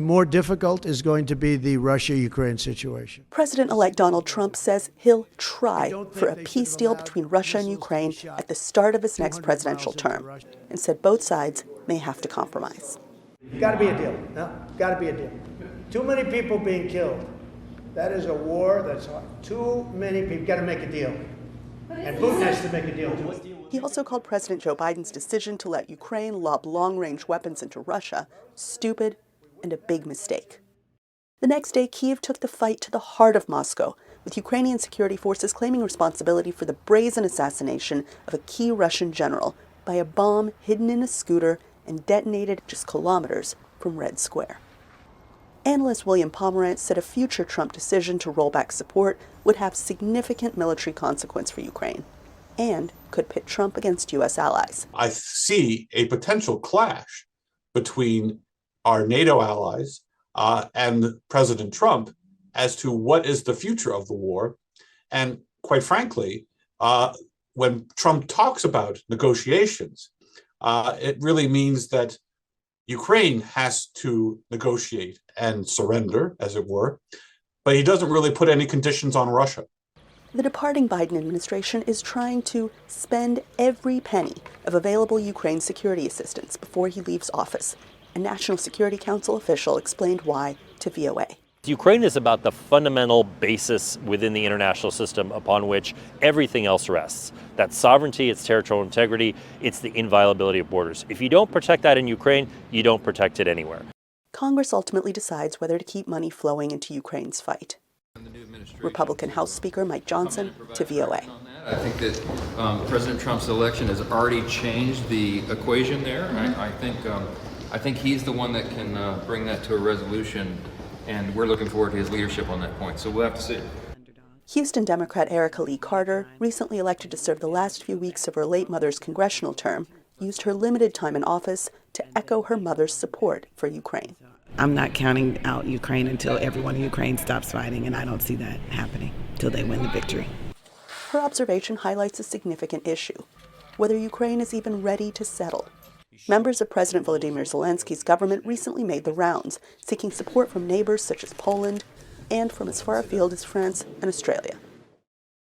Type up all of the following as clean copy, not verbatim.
more difficult is going to be the Russia-Ukraine situation. President-elect Donald Trump says he'll try for a peace deal between Russia and Ukraine at the start of his next presidential term, and said both sides may have to compromise. Got to be a deal. No, got to be a deal. Too many people being killed. That is a war that's hard. Too many people. Got to make a deal. And Putin has to make a deal too. He also called President Joe Biden's decision to let Ukraine lob long-range weapons into Russia stupid and a big mistake. The next day, Kyiv took the fight to the heart of Moscow, with Ukrainian security forces claiming responsibility for the brazen assassination of a key Russian general by a bomb hidden in a scooter and detonated just kilometers from Red Square. Analyst William Pomerantz said a future Trump decision to roll back support would have significant military consequence for Ukraine and could pit Trump against U.S. allies. I see a potential clash between our NATO allies and President Trump as to what is the future of the war. And quite frankly, when Trump talks about negotiations, it really means that Ukraine has to negotiate and surrender, as it were, but he doesn't really put any conditions on Russia. The departing Biden administration is trying to spend every penny of available Ukraine security assistance before he leaves office. A National Security Council official explained why to VOA. Ukraine is about the fundamental basis within the international system upon which everything else rests. That's sovereignty, it's territorial integrity, it's the inviolability of borders. If you don't protect that in Ukraine, you don't protect it anywhere. Congress ultimately decides whether to keep money flowing into Ukraine's fight. Republican House Speaker Mike Johnson to VOA. I think that President Trump's election has already changed the equation there. I think he's the one that can bring that to a resolution, and we're looking forward to his leadership on that point. So we'll have to see. Houston Democrat Erica Lee Carter, recently elected to serve the last few weeks of her late mother's congressional term, used her limited time in office to echo her mother's support for Ukraine. I'm not counting out Ukraine until everyone in Ukraine stops fighting, and I don't see that happening till they win the victory. Her observation highlights a significant issue, whether Ukraine is even ready to settle. Members of President Volodymyr Zelensky's government recently made the rounds, seeking support from neighbors such as Poland and from as far afield as France and Australia.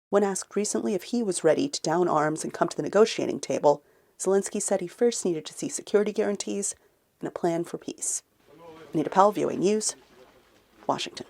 When asked recently if he was ready to down arms and come to the negotiating table, Zelensky said he first needed to see security guarantees and a plan for peace. Anita Powell, VOA News, Washington.